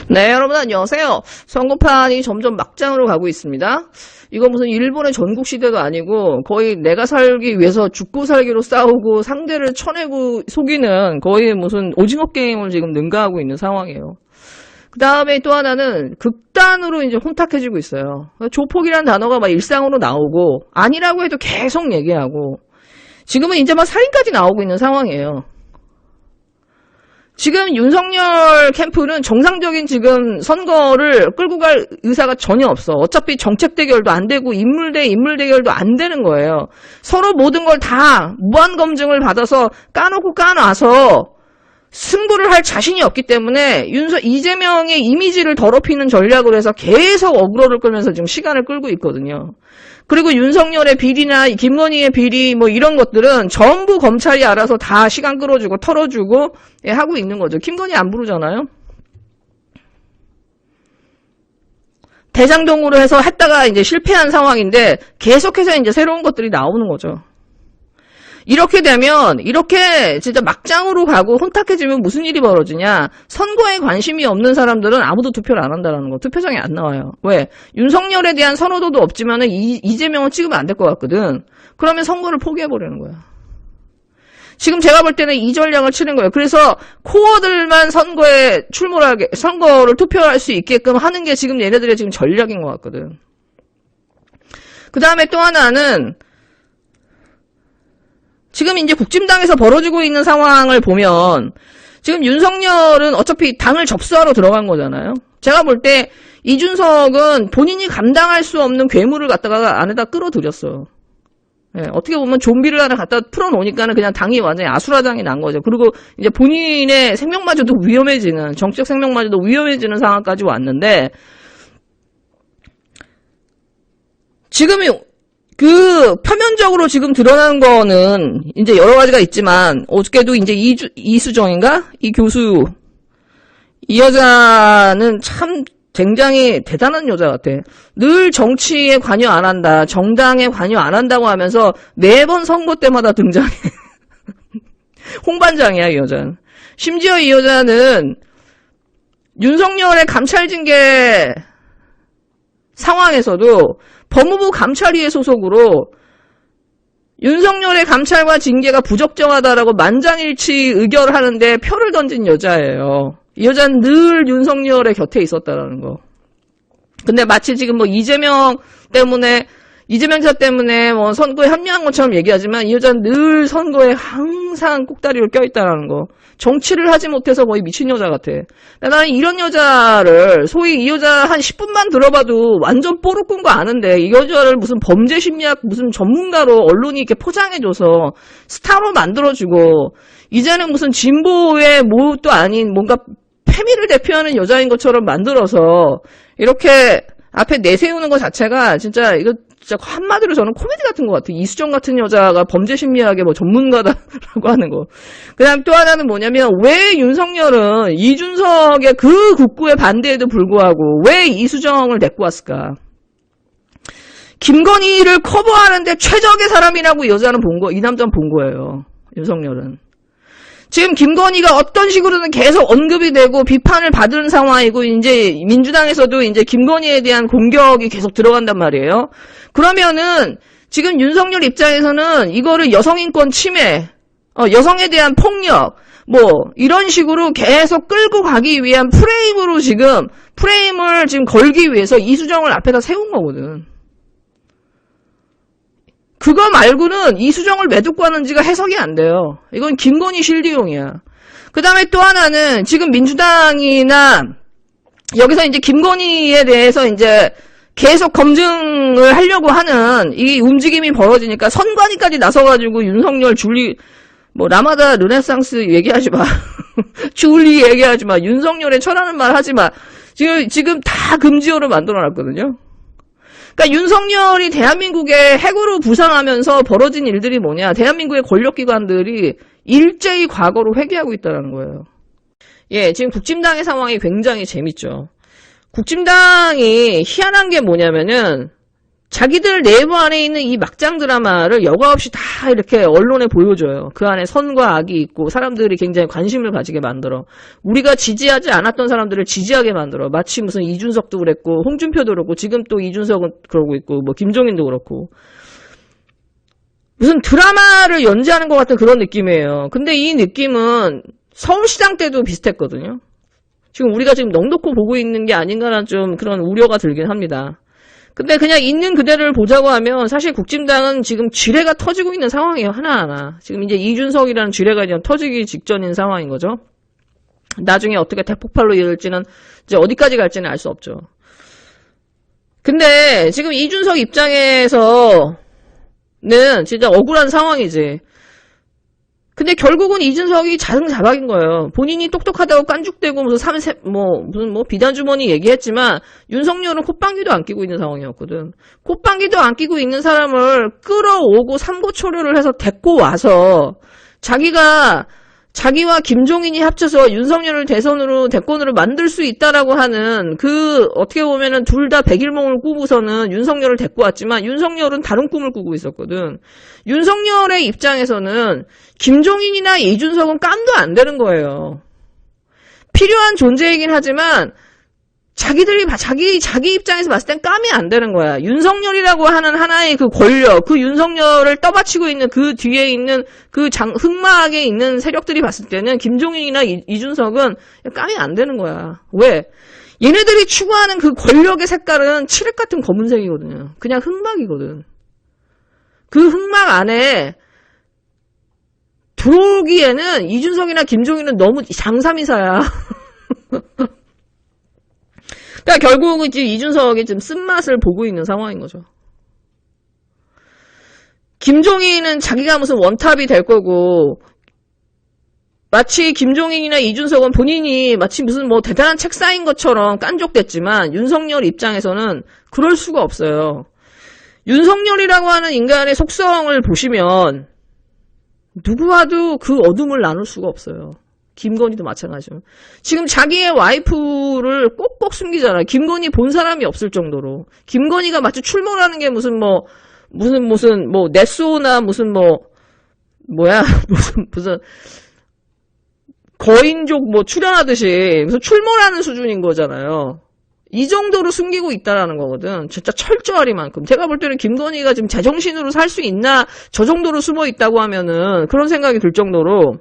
네, 여러분 안녕하세요. 선거판이 점점 막장으로 가고 있습니다. 이거 무슨 일본의 전국시대도 아니고 거의 내가 살기 위해서 죽고 살기로 싸우고 상대를 쳐내고 속이는 거의 무슨 오징어 게임을 지금 능가하고 있는 상황이에요. 그 다음에 또 하나는 극단으로 이제 혼탁해지고 있어요. 조폭이라는 단어가 막 일상으로 나오고 아니라고 해도 계속 얘기하고 지금은 이제 막 살인까지 나오고 있는 상황이에요. 지금 윤석열 캠프는 정상적인 지금 선거를 끌고 갈 의사가 전혀 없어. 어차피 정책 대결도 안 되고 인물 대 인물 대결도 안 되는 거예요. 서로 모든 걸 다 무한 검증을 받아서 까놓고 까놔서 승부를 할 자신이 없기 때문에 이재명의 이미지를 더럽히는 전략으로 해서 계속 어그로를 끌면서 지금 시간을 끌고 있거든요. 그리고 윤석열의 비리나 김건희의 비리 뭐 이런 것들은 전부 검찰이 알아서 다 시간 끌어주고 털어주고 하고 있는 거죠. 김건희 안 부르잖아요. 대장동으로 해서 했다가 이제 실패한 상황인데 계속해서 이제 새로운 것들이 나오는 거죠. 이렇게 되면 이렇게 진짜 막장으로 가고 혼탁해지면 무슨 일이 벌어지냐. 선거에 관심이 없는 사람들은 아무도 투표를 안 한다는 거. 투표장에 안 나와요. 왜? 윤석열에 대한 선호도도 없지만 이재명은 찍으면 안 될 것 같거든. 그러면 선거를 포기해버리는 거야. 지금 제가 볼 때는 이 전략을 치는 거예요. 그래서 코어들만 선거에 출몰하게 선거를 투표할 수 있게끔 하는 게 지금 얘네들의 지금 전략인 것 같거든. 그 다음에 또 하나는 지금 이제 국진당에서 벌어지고 있는 상황을 보면 지금 윤석열은 어차피 당을 접수하러 들어간 거잖아요. 제가 볼 때 이준석은 본인이 감당할 수 없는 괴물을 갖다가 안에다 끌어들였어. 예, 어떻게 보면 좀비를 하나 갖다 풀어놓으니까는 그냥 당이 완전히 아수라장이 난 거죠. 그리고 이제 본인의 생명마저도 위험해지는, 정치적 생명마저도 위험해지는 상황까지 왔는데 지금 표면적으로 지금 드러나는 거는 이제 여러 가지가 있지만, 어저께도 이제 이수정인가? 이 교수. 이 여자는 참 굉장히 대단한 여자 같아. 늘 정치에 관여 안 한다. 정당에 관여 안 한다고 하면서 매번 선거 때마다 등장해. 홍반장이야, 이 여자는. 심지어 이 여자는 윤석열의 감찰징계 상황에서도 법무부 감찰위의 소속으로 윤석열의 감찰과 징계가 부적정하다라고 만장일치 의결하는데 표를 던진 여자예요. 이 여자는 늘 윤석열의 곁에 있었다라는 거. 근데 마치 지금 뭐 이재명 지사 때문에 뭐 선거에 합류한 것처럼 얘기하지만 이 여자는 늘 선거에 항상 꼭다리로 껴있다라는 거. 정치를 하지 못해서 거의 미친 여자 같아. 나는 이런 여자를 소위 이 여자 한 10분만 들어봐도 완전 뽀록꾼 거 아는데 이 여자를 무슨 범죄 심리학 무슨 전문가로 언론이 이렇게 포장해줘서 스타로 만들어주고 이제는 무슨 진보의 뭣도 아닌 뭔가 패미를 대표하는 여자인 것처럼 만들어서 이렇게 앞에 내세우는 것 자체가 진짜 이거 진짜 한마디로 저는 코미디 같은 것 같아요. 이수정 같은 여자가 범죄 심리학의 뭐 전문가다라고 하는 거. 그다음 또 하나는 뭐냐면 왜 윤석열은 이준석의 그 극구의 반대에도 불구하고 왜 이수정을 데리고 왔을까? 김건희를 커버하는데 최적의 사람이라고 이 여자는 이 남자는 본 거예요. 윤석열은. 지금 김건희가 어떤 식으로든 계속 언급이 되고 비판을 받은 상황이고 이제 민주당에서도 이제 김건희에 대한 공격이 계속 들어간단 말이에요. 그러면은 지금 윤석열 입장에서는 이거를 여성인권 침해, 여성에 대한 폭력, 뭐 이런 식으로 계속 끌고 가기 위한 프레임을 지금 걸기 위해서 이수정을 앞에다 세운 거거든. 그거 말고는 이수정을 왜 듣고 하는지가 해석이 안 돼요. 이건 김건희 실드용이야. 그 다음에 또 하나는 지금 민주당이나 여기서 이제 김건희에 대해서 이제 계속 검증을 하려고 하는 이 움직임이 벌어지니까 선관위까지 나서가지고 윤석열 뭐 라마다 르네상스 얘기하지 마. 줄리 얘기하지 마. 윤석열의 철하는 말 하지 마. 지금 다 금지어로 만들어놨거든요. 그러니까 윤석열이 대한민국의 핵으로 부상하면서 벌어진 일들이 뭐냐. 대한민국의 권력기관들이 일제히 과거로 회귀하고 있다는 거예요. 예, 지금 국진당의 상황이 굉장히 재밌죠. 국진당이 희한한 게 뭐냐면은 자기들 내부 안에 있는 이 막장 드라마를 여과 없이 다 이렇게 언론에 보여줘요. 그 안에 선과 악이 있고 사람들이 굉장히 관심을 가지게 만들어. 우리가 지지하지 않았던 사람들을 지지하게 만들어. 마치 무슨 이준석도 그랬고 홍준표도 그렇고 지금 또 이준석은 그러고 있고 뭐 김종인도 그렇고 무슨 드라마를 연재하는 것 같은 그런 느낌이에요. 근데 이 느낌은 서울시장 때도 비슷했거든요. 지금 우리가 지금 넉넉히 보고 있는 게 아닌가라는 좀 그런 우려가 들긴 합니다. 근데 그냥 있는 그대로를 보자고 하면 사실 국진당은 지금 쥐레가 터지고 있는 상황이에요. 하나하나. 지금 이제 이준석이라는 쥐레가 이제 터지기 직전인 상황인 거죠. 나중에 어떻게 대폭발로 이을지는 이제 어디까지 갈지는 알 수 없죠. 근데 지금 이준석 입장에서는 진짜 억울한 상황이지. 근데 결국은 이준석이 자승자박인 거예요. 본인이 똑똑하다고 깐죽대고 무슨 비단주머니 얘기했지만 윤석열은 콧방귀도 안 끼고 있는 상황이었거든. 콧방귀도 안 끼고 있는 사람을 끌어오고 삼고초려를 해서 데리고 와서 자기와 김종인이 합쳐서 윤석열을 대권으로 만들 수 있다라고 하는 어떻게 보면은 둘 다 백일몽을 꾸고서는 윤석열을 데리고 왔지만 윤석열은 다른 꿈을 꾸고 있었거든. 윤석열의 입장에서는 김종인이나 이준석은 깜도 안 되는 거예요. 필요한 존재이긴 하지만 자기 입장에서 봤을 땐 깜이 안 되는 거야. 윤석열이라고 하는 하나의 그 권력, 그 윤석열을 떠받치고 있는 그 뒤에 있는 그 흑막에 있는 세력들이 봤을 때는 김종인이나 이준석은 깜이 안 되는 거야. 왜? 얘네들이 추구하는 그 권력의 색깔은 칠흑 같은 검은색이거든요. 그냥 흑막이거든. 그 흑막 안에 들어오기에는 이준석이나 김종인은 너무 장삼이사야. 그러니까 결국은 지금 이준석이 지금 쓴맛을 보고 있는 상황인 거죠. 김종인은 자기가 무슨 원탑이 될 거고 마치 김종인이나 이준석은 본인이 마치 무슨 대단한 책사인 것처럼 깐족됐지만 윤석열 입장에서는 그럴 수가 없어요. 윤석열이라고 하는 인간의 속성을 보시면 누구와도 그 어둠을 나눌 수가 없어요. 김건희도 마찬가지죠. 지금 자기의 와이프를 꼭꼭 숨기잖아요. 김건희 본 사람이 없을 정도로. 김건희가 마치 출몰하는 게 무슨 넷소나 무슨 거인족 출연하듯이 무슨 출몰하는 수준인 거잖아요. 이 정도로 숨기고 있다라는 거거든. 진짜 철저하리만큼. 제가 볼 때는 김건희가 지금 제정신으로 살 수 있나 저 정도로 숨어 있다고 하면은 그런 생각이 들 정도로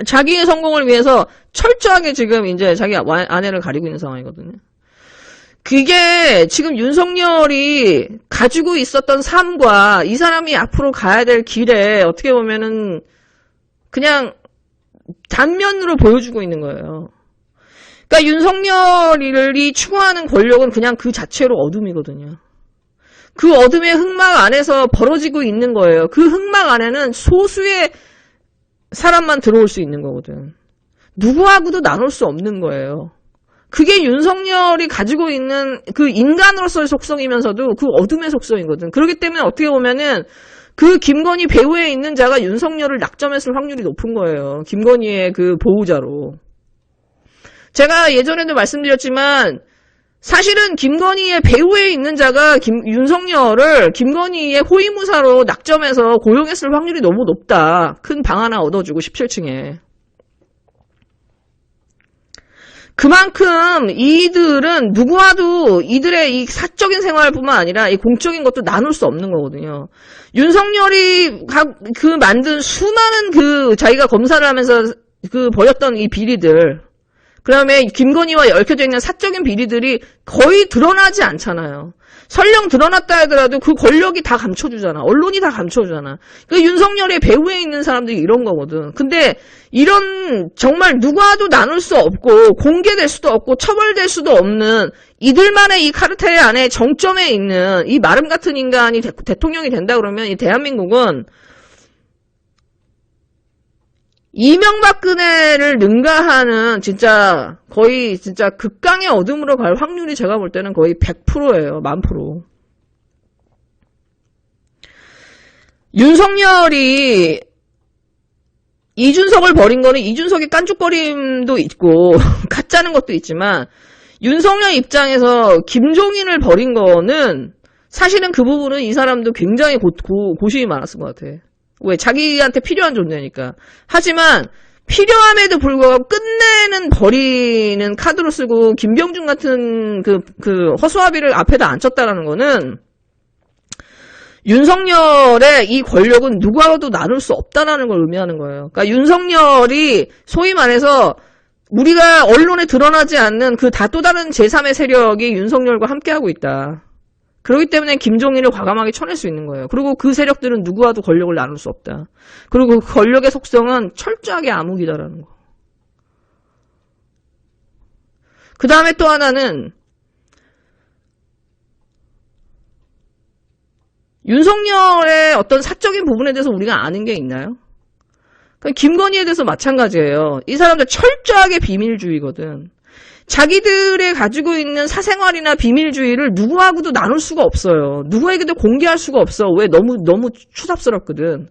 자기의 성공을 위해서 철저하게 지금 이제 자기 아내를 가리고 있는 상황이거든요. 그게 지금 윤석열이 가지고 있었던 삶과 이 사람이 앞으로 가야 될 길에 어떻게 보면은 그냥 단면으로 보여주고 있는 거예요. 그러니까 윤석열이 추구하는 권력은 그냥 그 자체로 어둠이거든요. 그 어둠의 흑막 안에서 벌어지고 있는 거예요. 그 흑막 안에는 소수의 사람만 들어올 수 있는 거거든. 누구하고도 나눌 수 없는 거예요. 그게 윤석열이 가지고 있는 그 인간으로서의 속성이면서도 그 어둠의 속성이거든. 그렇기 때문에 어떻게 보면은 그 김건희 배후에 있는 자가 윤석열을 낙점했을 확률이 높은 거예요. 김건희의 그 보호자로. 제가 예전에도 말씀드렸지만 사실은 김건희의 배후에 있는 자가 윤석열을 김건희의 호위무사로 낙점해서 고용했을 확률이 너무 높다. 큰 방 하나 얻어주고 17층에. 그만큼 이들은 누구와도 이들의 이 사적인 생활뿐만 아니라 이 공적인 것도 나눌 수 없는 거거든요. 윤석열이 만든 수많은 자기가 검사를 하면서 벌였던 이 비리들, 그 다음에 김건희와 얽혀져 있는 사적인 비리들이 거의 드러나지 않잖아요. 설령 드러났다 하더라도 그 권력이 다 감춰주잖아. 언론이 다 감춰주잖아. 그 윤석열의 배후에 있는 사람들이 이런 거거든. 근데 이런 정말 누구와도 나눌 수 없고 공개될 수도 없고 처벌될 수도 없는 이들만의 이 카르텔 안에 정점에 있는 이 마름 같은 인간이 대통령이 된다 그러면 이 대한민국은 이명박근혜를 능가하는 진짜 거의 진짜 극강의 어둠으로 갈 확률이 제가 볼 때는 거의 100%예요. 10,000%. 윤석열이 이준석을 버린 거는 이준석의 깐죽거림도 있고 가짜는 것도 있지만 윤석열 입장에서 김종인을 버린 거는 사실은 그 부분은 이 사람도 굉장히 고심이 많았을 것 같아. 왜? 자기한테 필요한 존재니까. 하지만 필요함에도 불구하고 끝내는 버리는 카드로 쓰고 김병준 같은 그 허수아비를 앞에다 앉혔다라는 거는 윤석열의 이 권력은 누구하고도 나눌 수 없다라는 걸 의미하는 거예요. 그러니까 윤석열이 소위 말해서 우리가 언론에 드러나지 않는 그 또 다른 제3의 세력이 윤석열과 함께하고 있다. 그렇기 때문에 김종인을 과감하게 쳐낼 수 있는 거예요. 그리고 그 세력들은 누구와도 권력을 나눌 수 없다. 그리고 그 권력의 속성은 철저하게 암흑이다라는 거. 그 다음에 또 하나는 윤석열의 어떤 사적인 부분에 대해서 우리가 아는 게 있나요? 김건희에 대해서 마찬가지예요. 이 사람들 철저하게 비밀주의거든. 자기들의 가지고 있는 사생활이나 비밀주의를 누구하고도 나눌 수가 없어요. 누구에게도 공개할 수가 없어. 왜? 너무 추잡스럽거든.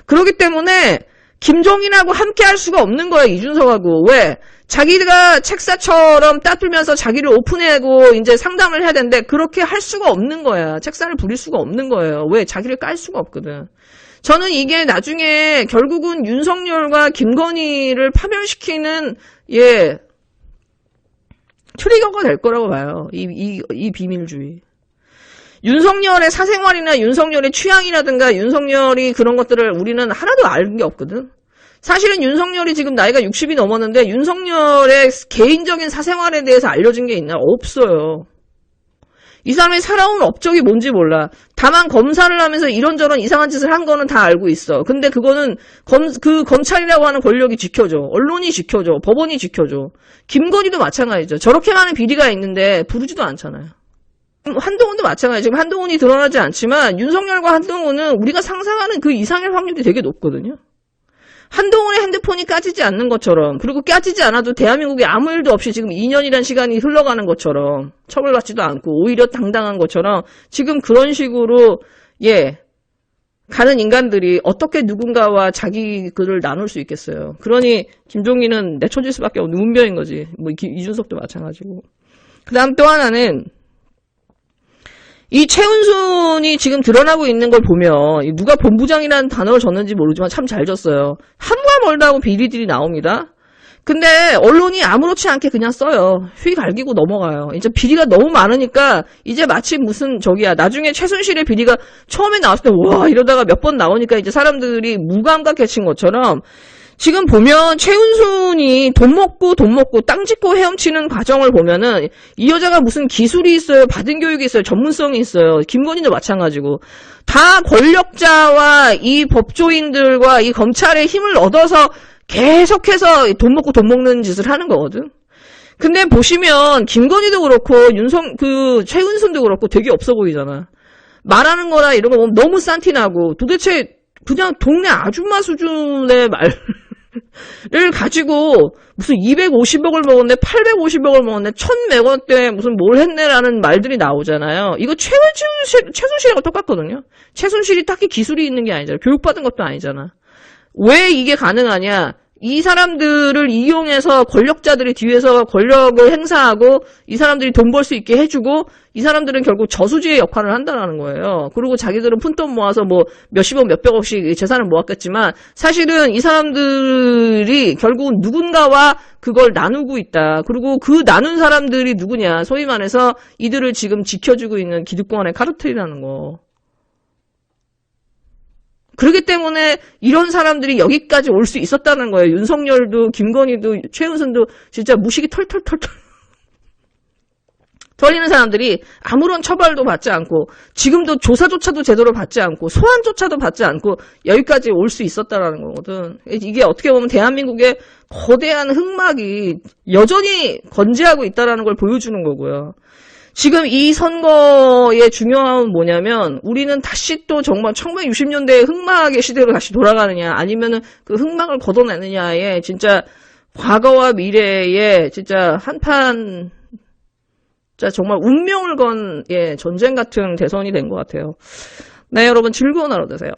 그렇기 때문에 김종인하고 함께 할 수가 없는 거예요. 이준석하고. 왜? 자기가 책사처럼 따돌면서 자기를 오픈하고 이제 상담을 해야 되는데 그렇게 할 수가 없는 거야. 책사를 부릴 수가 없는 거예요. 왜? 자기를 깔 수가 없거든. 저는 이게 나중에 결국은 윤석열과 김건희를 파멸시키는 트리거가 될 거라고 봐요. 이 비밀주의. 윤석열의 사생활이나 윤석열의 취향이라든가 윤석열이 그런 것들을 우리는 하나도 아는 게 없거든. 사실은 윤석열이 지금 나이가 60이 넘었는데 윤석열의 개인적인 사생활에 대해서 알려진 게 있나? 없어요. 이 사람이 살아온 업적이 뭔지 몰라. 다만 검사를 하면서 이런저런 이상한 짓을 한 거는 다 알고 있어. 근데 그거는 그 검찰이라고 하는 권력이 지켜줘. 언론이 지켜줘. 법원이 지켜줘. 김건희도 마찬가지죠. 저렇게 많은 비리가 있는데 부르지도 않잖아요. 한동훈도 마찬가지죠. 지금 한동훈이 드러나지 않지만 윤석열과 한동훈은 우리가 상상하는 그 이상의 확률이 되게 높거든요. 한동훈의 핸드폰이 까지지 않는 것처럼, 그리고 까지지 않아도 대한민국에 아무 일도 없이 지금 2년이라는 시간이 흘러가는 것처럼, 처벌받지도 않고 오히려 당당한 것처럼 지금 그런 식으로 가는 인간들이 어떻게 누군가와 자기 글을 나눌 수 있겠어요. 그러니 김종인은 내쳐질 수밖에 없는 운명인 거지. 뭐 이준석도 마찬가지고. 그 다음 또 하나는 이 최은순이 지금 드러나고 있는 걸 보면 누가 본부장이라는 단어를 줬는지 모르지만 참 잘 줬어요. 한과 멀다고 비리들이 나옵니다. 근데 언론이 아무렇지 않게 그냥 써요. 휘 갈기고 넘어가요. 이제 비리가 너무 많으니까 이제 마치 무슨 나중에 최순실의 비리가 처음에 나왔을 때 와 이러다가 몇 번 나오니까 이제 사람들이 무감각해진 것처럼 지금 보면 최은순이 돈 먹고 땅 짓고 헤엄치는 과정을 보면은 이 여자가 무슨 기술이 있어요. 받은 교육이 있어요. 전문성이 있어요. 김건희도 마찬가지고. 다 권력자와 이 법조인들과 이 검찰의 힘을 얻어서 계속해서 돈 먹는 짓을 하는 거거든. 근데 보시면 김건희도 그렇고 최은순도 그렇고 되게 없어 보이잖아. 말하는 거나 이런 거 보면 너무 싼티나고 도대체 그냥 동네 아줌마 수준의 말을 가지고 무슨 250억을 먹었네, 850억을 먹었네, 1000매건대 무슨 뭘 했네라는 말들이 나오잖아요. 이거 최순실하고 똑같거든요. 최순실이 딱히 기술이 있는 게 아니잖아. 교육받은 것도 아니잖아. 왜 이게 가능하냐? 이 사람들을 이용해서 권력자들이 뒤에서 권력을 행사하고 이 사람들이 돈 벌 수 있게 해주고 이 사람들은 결국 저수지의 역할을 한다는 거예요. 그리고 자기들은 푼돈 모아서 뭐 몇십억 몇백억씩 재산을 모았겠지만 사실은 이 사람들이 결국은 누군가와 그걸 나누고 있다. 그리고 그 나눈 사람들이 누구냐? 소위 말해서 이들을 지금 지켜주고 있는 기득권의 카르텔이라는 거. 그렇기 때문에 이런 사람들이 여기까지 올 수 있었다는 거예요. 윤석열도 김건희도 최은순도 진짜 무식이 털털털털 털리는 사람들이 아무런 처벌도 받지 않고 지금도 조사조차도 제대로 받지 않고 소환조차도 받지 않고 여기까지 올 수 있었다라는 거거든. 이게 어떻게 보면 대한민국의 거대한 흑막이 여전히 건재하고 있다는 걸 보여주는 거고요. 지금 이 선거의 중요함은 뭐냐면 우리는 다시 또 정말 1960년대의 흑막의 시대로 다시 돌아가느냐 아니면은 그 흑막을 걷어내느냐에 진짜 과거와 미래의 진짜 한판 진짜 정말 운명을 건 전쟁 같은 대선이 된 것 같아요. 네, 여러분 즐거운 하루 되세요.